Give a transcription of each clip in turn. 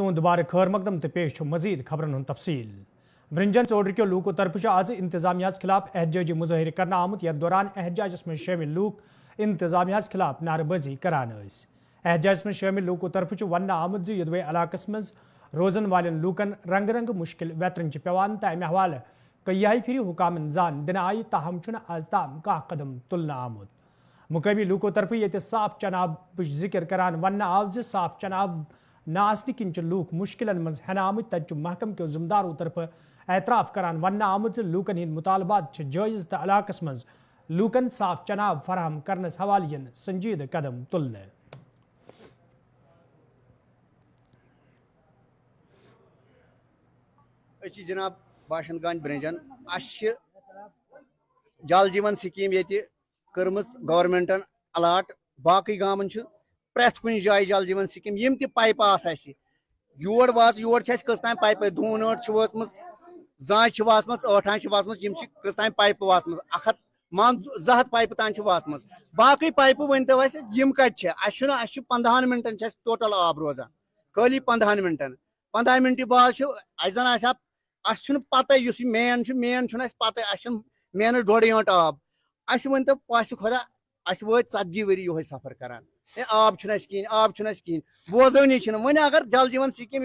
तुम दोबारा खैर मकदम तो पेश मजीद खबरन हूं तफसील। ब्रिंजन चौधरी के लूको तरफ आज इंतजामिया खिलाफ एहतजाजी मुजाहिर करना आमुत यथ दौरान एहतजाज में शामिल लूक इंतजामिया खिलाफ नारेबाजी करान। एहतजाज में शामिल लूको तरफ वन आमुत यदवे इलाकस मज रोजन वाले लूकन रंग रंग मुश्किल वेतरन पेवान तो अमे हवाले कई फिर हुकामन जान दिन आई ताहम आज ताम कह कदम तुलना आमुत। मुकामी लूको तरफ ये साफ चनाब जिक्र करान वन आव साफ चनाब न आसने किन लूक मुश्किल मज हन आमुत तत महकम के जिम्मेदारों तरफ एतराफ करान वन आमुत लूकन हिंद मुतालबात जायज़ तो इलाकस मज लूकन साफ चनाब फराहम करनस हवालियन संजीद कदम तुलने। जनाब बाशिंदगान ब्रिंजन जल जीवन स्कीम ये कर्म गवर्नमेंटन अलाट बाकी गामन प्रेथ कुन जाए जल जीवन स्कीम यम त पाइप योर वाज योर कस पाइप दून ट वाचम जांच वाचम 8 आंच वाचम कस पाइप वाचम 1 मान 200 पाइप तान वाचम बाकी पाइप वन तो यम कत 15 मिनटन टोटल आब रोजान खाली 15 मिनटन 15 मिनट बाद जन पता मेन पता मेन 1.5 गंट आब वन तो पास खुदा वो 40 वरी यो सफर करान आब कहीं बोजनी वन अगर जल जीवन स्कीम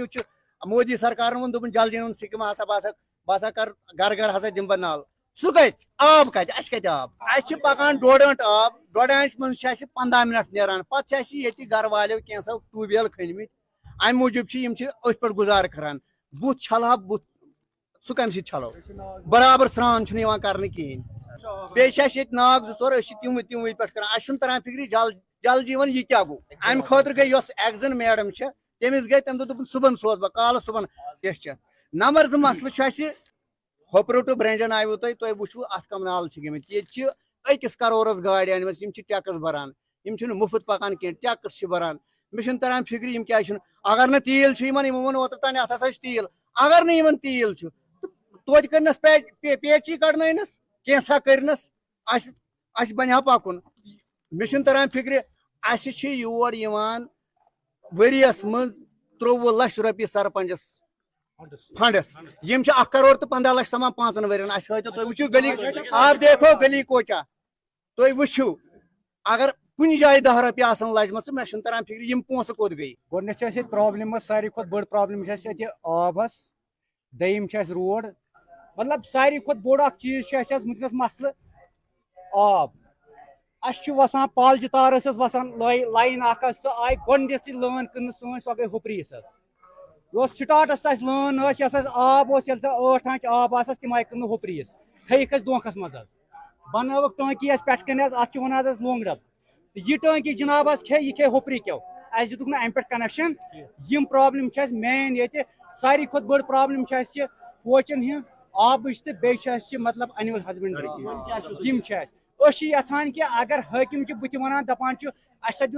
मोदी सरकार वो दोपन जल जीवन स्कीम हसा बसा कर घर घर हसा दिम बह नाल सह कत आब कत आब पकान 1.5 गंट आब 1.5 आंच मज 15 मिनट नेरान पे घर वालों कैंसो ट्यूबवेल खनमित अम मूजूब अथ पे गुजार करान बुथ छलहा बुथ सह कम छलो बराबर स्रान कर कहें बे नाग 2 तिम पे कर तरान फिक्री जल जीवन यह क्या गो अम खुद गई एग्जन मैडम तमिस गई तम दोपन सुबह सोज बह कल सुबह टेस्ट नंबर 2 मसल होपरो टू ब्रिंजन आयु तुम वो अत कम नाल गमित ये 1 करोड़स गाड़ अनम टैक्स बरान मुफ्त पकान कह टैक्स बरान मे तरान फिक्री क्या अगर न तील वो ओतान अत हसा तील अगर न तील तोत करनस पेची कड़नस कैसा करनस बन पकुन मे तरान फिक्र योर वरियस मज 23 लाख रुपये सरपंचस फंडस 1 करोड़ तो 15 लाख समान 5 वरियन वो गली आप देखो गली कोचा तुम वो अगर कुछ जाए 10 रुपये लजम मे तरान फिक्र पोस कोत गई गोडन प्रॉब्लम सारी बड़ प्रॉब्लम आबस दयम रोड मतलब सारी बोड़ चीज वनकस मसल आब वसान पालज तार वसान लाइन तो आई गोडे लान कन सो गई हुपरी स्टार्टस लान आब 8 आंच आब तम आई कन हुपरी थक दोखस मज बनवक टाँकी पे कन अत वन लोंग डब यह टाँकी जनाब खे यह खे हुपरी क्यों दुक अम पे कनेक्शन यम प्रॉब्लम मेन ये सारी बड़ प्रॉब्लम पोचन हज आबच तो बे मतलब एनिमल हस्बेंड्री यम यहान कि अगर हाकिम बुत वन दपान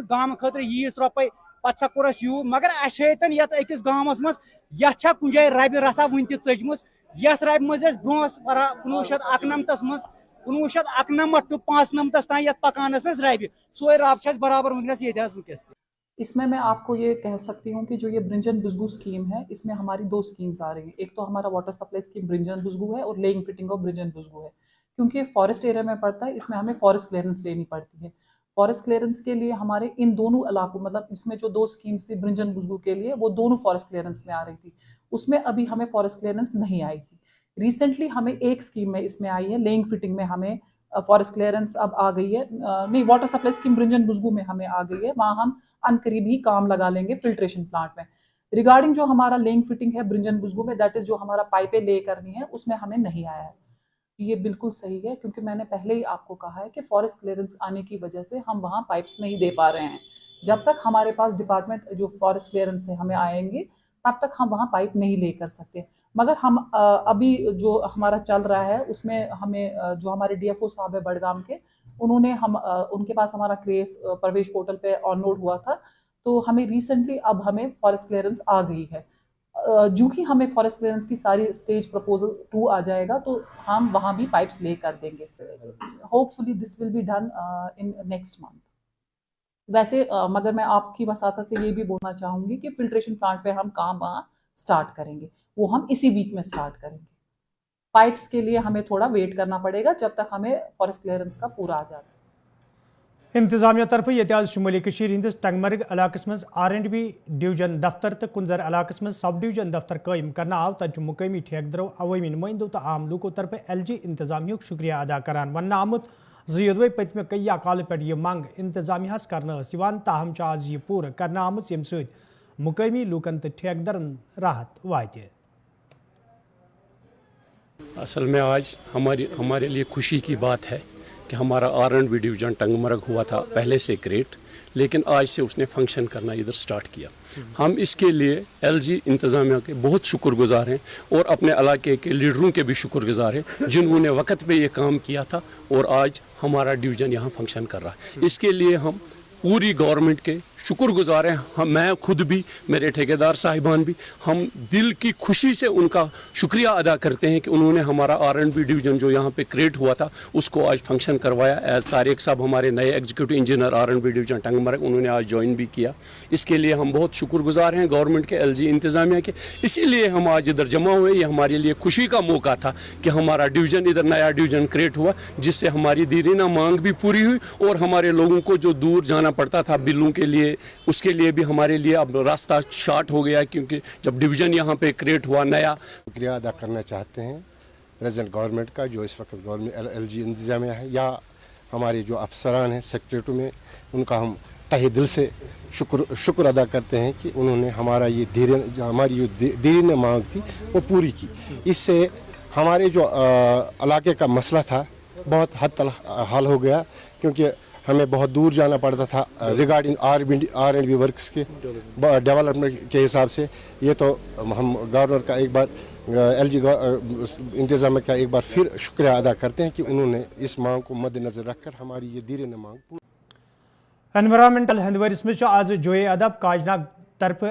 गाम खतर यीज रुपये पे कोर यू मगर अतन ये अकिस गामस मज ये कुछ जाए रब रसा वन तजम यथ रब मज ब्रो 1991 मज 1991 टू 95 तान ये पकान रब सोए रब बराबर वनकस। इसमें मैं आपको ये कह सकती हूँ कि जो ये ब्रिंजन बुजगू स्कीम है इसमें हमारी 2 स्कीम्स आ रही हैं। एक तो हमारा वाटर सप्लाई स्कीम ब्रिंजन बुजगू है और लेइंग फिटिंग ऑफ ब्रिंजन बुजगू है। क्योंकि फॉरेस्ट एरिया में पड़ता है इसमें हमें फॉरेस्ट क्लियरेंस लेनी पड़ती है। फॉरेस्ट क्लियरेंस के लिए हमारे इन दोनों इलाकों मतलब इसमें जो 2 स्कीम्स थी ब्रिंजन बुजगू के लिए वो दोनों फॉरेस्ट क्लियरेंस में आ रही थी, उसमें अभी हमें फॉरेस्ट क्लियरेंस नहीं आई थी। रिसेंटली हमें एक स्कीम में इसमें आई है, लेइंग फिटिंग में हमें फॉरेस्ट क्लियरेंस अब आ गई है। नहीं, वाटर सप्लाई स्कीम ब्रिंजन बुजगू में हमें आ गई है, वहाँ हम अनकरीब ही काम लगा लेंगे फिल्ट्रेशन प्लांट में। रिगार्डिंग जो हमारा लेइंग फिटिंग है ब्रिंजन बुजगू में, दैट इज जो हमारा पाइपें ले करनी है उसमें हमें नहीं आया है। ये बिल्कुल सही है क्योंकि मैंने पहले ही आपको कहा है कि फॉरेस्ट क्लियरेंस आने की वजह से हम वहाँ पाइप्स नहीं दे पा रहे हैं। जब तक हमारे पास डिपार्टमेंट जो फॉरेस्ट क्लियरेंस से हमें आएंगे तब तक हम वहाँ पाइप नहीं ले कर सकते। मगर हम अभी जो हमारा चल रहा है उसमें हमें जो हमारे DFO साहब है बड़गाम के, उन्होंने उनके पास हमारा केस प्रवेश पोर्टल पे ऑनलोड हुआ था, तो हमें रिसेंटली अब हमें फॉरेस्ट क्लियरेंस आ गई है। जो कि हमें फॉरेस्ट क्लियरेंस की सारी स्टेज प्रपोजल 2 आ जाएगा तो हम वहाँ भी पाइप्स ले कर देंगे। Hopefully this will be done in next month. वैसे मगर मैं आपकी साथ साथ से ये भी बोलना चाहूँगी कि फिल्ट्रेशन प्लांट पे हम काम स्टार्ट करेंगे, वो हम इसी वीक में स्टार्ट करेंगे। पाइप्स के लिए हमें थोड़ा वेट करना पड़ेगा जब तक हमें फॉरेस्ट क्लियरेंस का पूरा आ जाता है। इंतजामिया तरफ ये शुमाली हंदिस टंगमर्ग इलाकस मज R&B डिवीजन दफ्तर तो कुंजर इलाकस मज सब डिवीजन दफ्तर कायम करना आव तक मुकामी ठेकदरों अवामी नुमाइंदों तो आम लोगों तरफ LG इंतजामिया शुक्रिया अदा करान वन आमुत ज़ियोदवे पतमे कई काल पे यह मंग इंतजामिया कर ताहम आज यह पूर करना आमुत यम सद मुकामी लूकन तो ठेकदरन राहत वात। असल में आज हमारे लिए खुशी की बात है कि हमारा R&B डिवीज़न टंगमर्ग हुआ था पहले से ग्रेट, लेकिन आज से उसने फंक्शन करना इधर स्टार्ट किया। हम इसके लिए LG इंतज़ामिया के बहुत शुक्रगुजार हैं और अपने इलाके के लीडरों के भी शुक्रगुजार हैं जिन्होंने वक्त पे ये काम किया था और आज हमारा डिवीज़न यहाँ फंक्शन कर रहा है। इसके लिए हम पूरी गवर्नमेंट के शुक्रगुजार हैं। मैं खुद भी, मेरे ठेकेदार साहिबान भी, हम दिल की खुशी से उनका शुक्रिया अदा करते हैं कि उन्होंने हमारा R&B डिवीज़न जो यहाँ पे क्रिएट हुआ था उसको आज फंक्शन करवाया। एज तारिक साहब हमारे नए executive engineer R&B division Tangmarg, उन्होंने आज ज्वाइन भी किया। इसके लिए हम बहुत शुक्रगुजार हैं गवर्नमेंट के, LG इंतज़ामिया के। इसीलिए हम आज इधर जमा हुए। ये हमारे लिए खुशी का मौका था कि हमारा डिवीज़न इधर नया डिवीज़न क्रिएट हुआ, जिससे हमारी दीरीना मांग भी पूरी हुई और हमारे लोगों को जो दूर जाना पड़ता था बिलों के लिए, उसके लिए भी हमारे लिए अब रास्ता शॉर्ट हो गया, क्योंकि जब डिवीज़न यहाँ पे क्रिएट हुआ नया। शुक्रिया अदा करना चाहते हैं प्रेजेंट गवर्नमेंट का, जो इस वक्त गवर्नमेंट LG इंतजामिया है, या हमारे जो अफसरान हैं सेक्रेटरी में, उनका हम तहे दिल से शुक्र अदा करते हैं कि उन्होंने हमारी जो दीरीन मांग थी वो पूरी की। इससे हमारे जो इलाके का मसला था बहुत हद तक हल हो गया, क्योंकि हमें बहुत दूर जाना पड़ता था रिगार्डिंग R&B वर्क्स के डेवलपमेंट के हिसाब से। ये तो हम गवर्नर का एक बार, LG इंतजामिया का एक बार फिर शुक्रिया अदा करते हैं कि उन्होंने इस मांग को मद्देनजर रखकर हमारी ये दीरीन मांग। एनवायरमेंटल हंदवरिस में आज जोए अदब काजनाग तरफ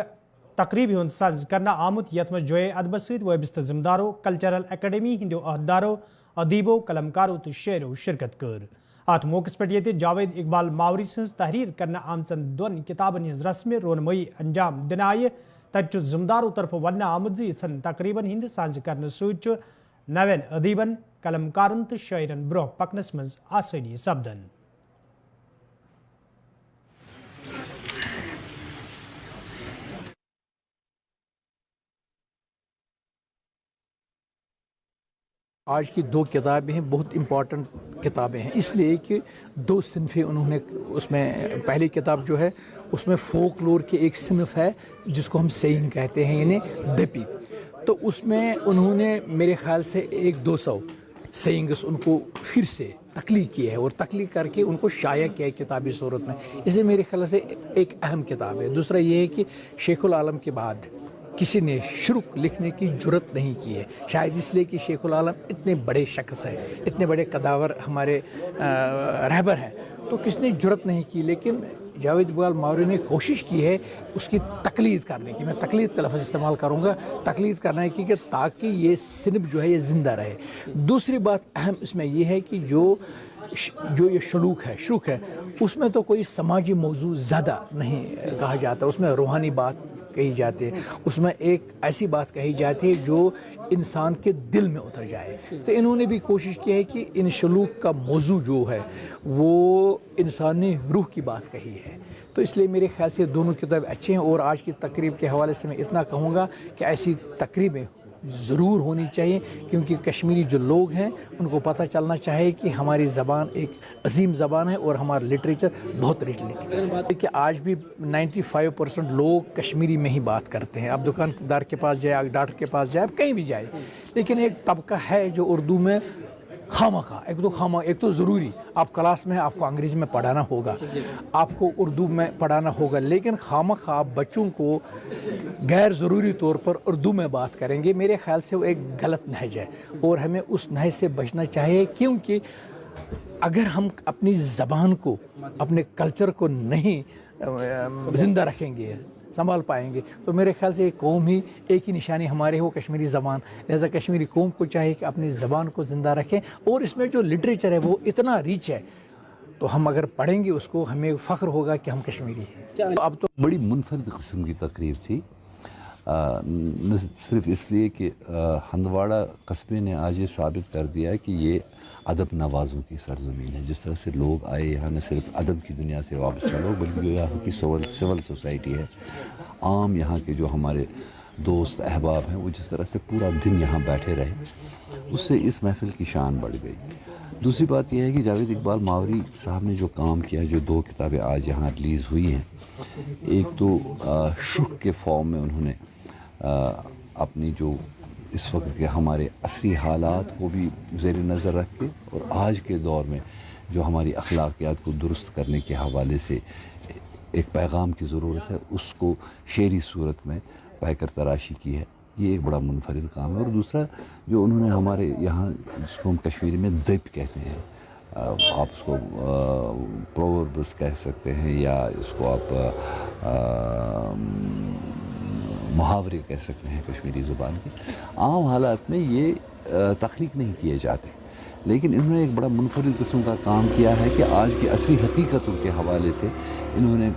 तकरीब हूं सज करना आमुत यथ में जोए अदब सत वबस्त जिम्मेदारों कल्चरल अकेडमी हिंदो अहदारों अदीबों कलमकारों तो शेरों शिरकत कर। अत मौके पे जावेद इकबाल मावरी सज तहरीर करना आमचन दोन किताबन हज रस्म रोनमई अंजाम दिन आय तक जिम्मेदारों तरफ वन आमुद तकरीबन हिंद सांझ कर सत नवेन अदीबन कलमकारन तो शायरन ब्रोह पकनस मज आसानी सपदन। आज की दो किताबें हैं, बहुत इम्पॉर्टेंट किताबें हैं, इसलिए कि दो सिनफें उन्होंने उसमें, पहली किताब जो है उसमें फोकलोर के एक सिनफ है जिसको हम सेइंग कहते हैं, यानी दपीत। तो उसमें उन्होंने मेरे ख्याल से 100-200 सेइंग्स उनको फिर से तख्लीक की है और तख्लीक करके उनको शाया किया है किताबी सूरत में, इसलिए मेरे ख्याल से एक अहम किताब है। दूसरा ये है कि शेखुल आलम के बाद किसी ने शुरुक लिखने की जुर्रत नहीं की है, शायद इसलिए कि शेखुल आलम इतने बड़े शख्स हैं, इतने बड़े कदावर हमारे रहबर हैं, तो किसने जुर्रत नहीं की। लेकिन जावेद इकबाल मावरी ने कोशिश की है उसकी तकलीद करने की, मैं तकलीद का लफ्ज़ इस्तेमाल करूँगा, तकलीद करना है कि ताकि ये सिनफ जो है ये ज़िंदा रहे। दूसरी बात अहम इसमें ये है कि जो ये शुरूक है उसमें तो कोई समाजी मौजू ज़्यादा नहीं कहा जाता, उसमें रूहानी बात कही जाती है, उसमें एक ऐसी बात कही जाती है जो इंसान के दिल में उतर जाए। तो इन्होंने भी कोशिश की है कि इन शुलूक का मौजू जो है वो इंसानी रूह की बात कही है। तो इसलिए मेरे ख्याल से दोनों किताबें अच्छे हैं। और आज की तकरीब के हवाले से मैं इतना कहूँगा कि ऐसी तकरीबें ज़रूर होनी चाहिए, क्योंकि कश्मीरी जो लोग हैं उनको पता चलना चाहिए कि हमारी ज़बान एक अजीम ज़बान है और हमारा लिटरेचर बहुत रिच है। कि आज भी 95% लोग कश्मीरी में ही बात करते हैं। आप दुकानदार के पास जाए, आप डॉक्टर के पास जाए, आप कहीं भी जाए, लेकिन एक तबका है जो उर्दू में एक तो ज़रूरी, आप क्लास में आपको अंग्रेज़ी में पढ़ाना होगा, आपको उर्दू में पढ़ाना होगा, लेकिन खामखा आप बच्चों को गैर ज़रूरी तौर पर उर्दू में बात करेंगे, मेरे ख़्याल से वो एक गलत नहज है और हमें उस नहज से बचना चाहिए। क्योंकि अगर हम अपनी ज़बान को, अपने कल्चर को नहीं ज़िंदा रखेंगे, संभाल पाएंगे, तो मेरे ख्याल से एक कौम ही, एक ही निशानी हमारे हो कश्मीरी ज़बान। लिहाजा कश्मीरी कौम को चाहिए कि अपनी ज़बान को ज़िंदा रखें। और इसमें जो लिटरेचर है वो इतना रिच है, तो हम अगर पढ़ेंगे उसको हमें फ़ख्र होगा कि हम कश्मीरी हैं। अब तो बड़ी मुनफरद किस्म की तकरीर थी, न सिर्फ इसलिए कि हंदवाड़ा कस्बे ने आज ये साबित कर दिया है कि ये अदब नवाज़ों की सरजमीन है। जिस तरह से लोग आए यहाँ, न सिर्फ अदब की दुनिया से वाबस्ता लोग बल्कि जो यहाँ की सिविल सोसाइटी है, आम यहाँ के जो हमारे दोस्त अहबाब हैं, वो जिस तरह से पूरा दिन यहाँ बैठे रहे, उससे इस महफिल की शान बढ़ गई। दूसरी बात यह है कि जावेद इकबाल मावरी साहब ने जो काम किया है, जो 2 किताबें आज यहाँ रिलीज़ हुई हैं, एक तो शुक के फॉर्म में उन्होंने अपनी जो इस वक्त के हमारे असली हालात को भी ज़ेर नज़र रख के और आज के दौर में जो हमारी अखलाकियात को दुरुस्त करने के हवाले से एक पैगाम की ज़रूरत है, उसको शेरी सूरत में पैकर तराशी की है। ये एक बड़ा मुनफरिद काम है। और दूसरा जो उन्होंने हमारे यहाँ, जिसको हम कश्मीरी में दब कहते हैं, आप उसको प्रोवर्ब्स कह सकते हैं या इसको आप मुहावरे कह सकते हैं कश्मीरी ज़ुबान के, आम हालात में ये तख्लीक नहीं किए जाते, लेकिन इन्होंने एक बड़ा मुनफरिद किस्म का काम किया है कि आज की असली हकीकतों के हवाले से इन्होंने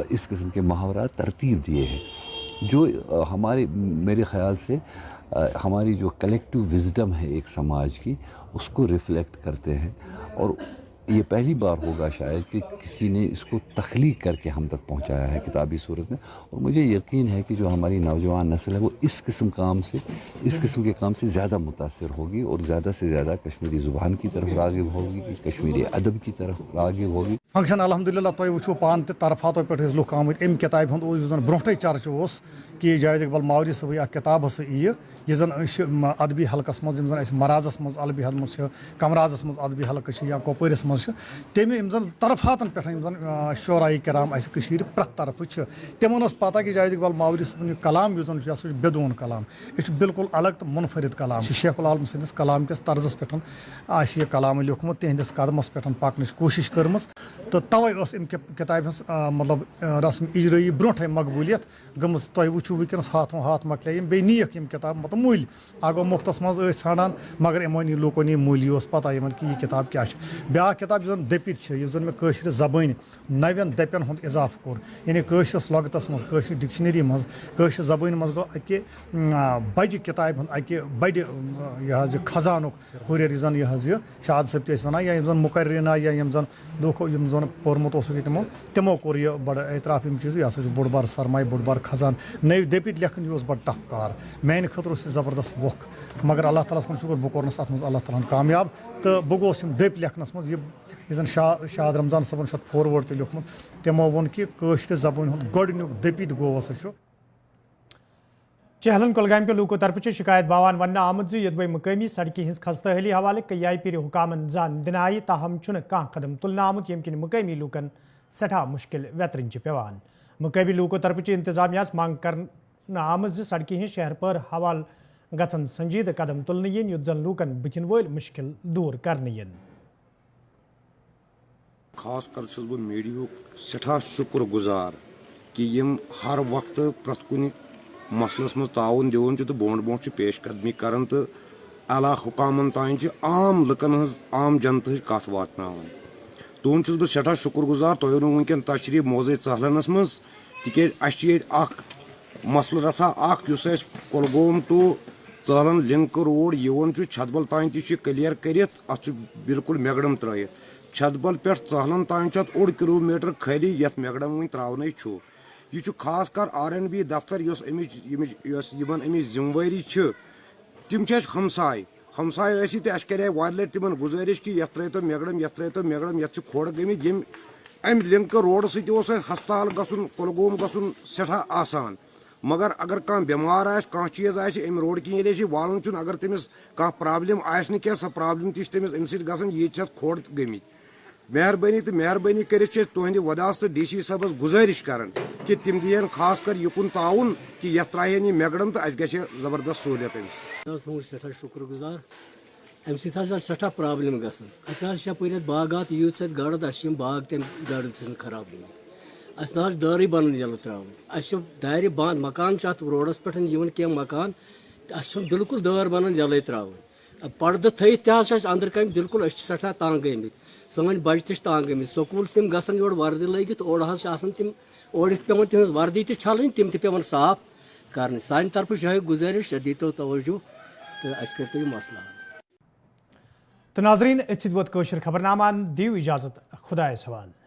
इस किस्म के मुहावरा तरतीब दिए हैं, जो हमारे मेरे ख़्याल से हमारी जो कलेक्टिव विज़डम है एक समाज की, उसको रिफ़्लेक्ट करते हैं। और ये पहली बार होगा शायद कि किसी ने इसको तख्लीक करके हम तक पहुंचाया है किताबी सूरत में। और मुझे यकीन है कि जो हमारी नौजवान नस्ल है वो इस किस्म के काम से ज़्यादा मुतासिर होगी और ज़्यादा से ज़्यादा कश्मीरी ज़ुबान की तरफ राग़िब होगी, कश्मीरी अदब की तरफ राग़िब होगी। फंक्शन अल्हम्दुलिल्लाह तुम वो पान तरफातो पे लुक आम अम किताब हूँ ब्रोटे चर्च कि जावेद इकबाल मावरी सब किताब हसा यह जन अदबी हल्कस मज मराजस मज अदबी हल्क कमराजस मज अदबी हल्क या कोपरस मज तमें जन तरफातन पे जन शोराई कराम प्रत तरफ तिमन पता कि जावेद इकबाल मावरी सब कलाम यह बेदून कलाम, यह बिल्कुल अलग तो मुनफरिद कलाम। शेखुल आलम सदिस कलाम किस तर्जस पे यह कलाम लिखमुत, तिहंदिस कदमस पे पाकन कोशिश कर्म, तो तवे किताब मतलब रस्म इजरई ब्रोटे मकबूलियत गम। तुम वो वनस हाथों हाथ मकल बे नीक किताब मतलब मूल आगो मुफ्तस मज ान, मगर इमो नी लूको नी मूली पता कि यह किताब क्या ब्या किताब जन दपित जन मे कशर जबान नवें दपन हूँ इजाफ कोर, यानी कशरस लगतस मज डिक्शनरी मज कशर जबान मज गो अकि बज किताब हूँ अकि बड़ यह खजानुक हुरियर जन यह शाद सब वन या जन मुकर्रिना या जन लूको जन पोर्मुत तिमो कोर यह बड़ एतराफ चीज़, यह बोड़ बार सरमाय बोड़ बार खजान नव दपित लेखन यह बड़ टफ कार मेन खतर ज़बरदस्त वोख, मगर अल्लाह ताला सुन शुक्र बह कोरनस अत अल्लाह ताला कामयाब, तो बह गोस दप लेखनस मज यह शाद रमजान सबन फॉरवर्ड तो लिखमुत तमो वोन कि कशर जबान हूँ गोडनुक दपित गो हसा चहलन कुलगाम के लूको तरफ शिकायत बावान वन आमद यदवे मकामी सड़क हज खस्तहली हवाले कई पीर हुकामन जान दिन आई, ताहम कह कदम तुलना आमुत यम किन मकामी लूकन सठा मुश्किल वेतरन पेवान। मकामी लूको तरफ इंतजामिया मांग कर आमद सड़क हज शहर पर हवाल गन संजीद कदम तुलन yin युत जन लूकन बुथिन वोल मुश्किल दूर करने yin। खास कर बह मीडिया सठा शुक्र गुजार कि यम हर वक्त प्रत कुन मसलस मज ताउन दिवन तो बोंड बोंड पेश कदमी कर, तो अला हुकामन तान आम लुकन हज आम जनत कत वातनावन। तुहद बह सठा शुक्र गुजार तुह वन वनकन तशरीफ मौजे चहलनस मज तिक मसल रसा कुलगोम टू चहलन लिंक रोड यवन छतबल तान क्लियर कर बिल्कुल मेगडम त्रत छतबल पे चहलन तान ओड किलोमीटर खाली ये मेगडम वन त्रावन यह खास कर RNB दफ्तर अमिच जिम्मेवारी तिम हमसाय हमसाय करे वार लट तिमन गुजारिश कि ये त्रो मेगडम ये त्रो मेगडम ये खोड़ गमित यम अम लिंक रोड सस हस्पताल गन कुलगोम गन सठा आसान, मगर अगर कह बेमार आ चीज़ अम रोड कि वालन अगर तमिस कह प्रॉब्लम आस सह प्रॉब्लम तमिस अम सत ये खोड़ गमित। मेहरबानी तो मेहरबानी कर तुहद वदास DC साहबस गुजारिश कर कि तिम दिन खास कर युकुन ताउन कि ये त्राहन यह मेगडम तो अस गि जबरदस्त सहूलियत अमिस सठा शुक्र गुजार अम सठा प्रॉब्लम गसन अपर बागात यूत गड़ बाग तम गड़ खराब गमित अस दारे बन ये त्रावन दारे बंद मकान अत रोडस पे कह मकान बिल्कुल दार बन ये त्रावन पर्द थी अंदर कम बिल्कुल सठा तंग गमित سٲنۍ بَچہِ تہِ چھِ تنٛگ گٔمٕتۍ سکوٗل چھِ تِم گژھان یورٕ وردی لٲگِتھ اورٕ حظ چھِ آسان تِم اورٕ یِتھ پیٚوان تِہٕنٛز وردی تہِ چھَلٕنۍ تِم تہِ پیٚوان صاف کَرنہِ سانہِ طرفہٕ چھِ یِہوٚے گُزٲرِش دیٖتو توجہ تہٕ اَسہِ کٔرۍتو یہِ مسلہٕ حل. تو ناظرین اتھ ووت کٲشر خبرنامہ دیو اجازت خدایس حوالہ.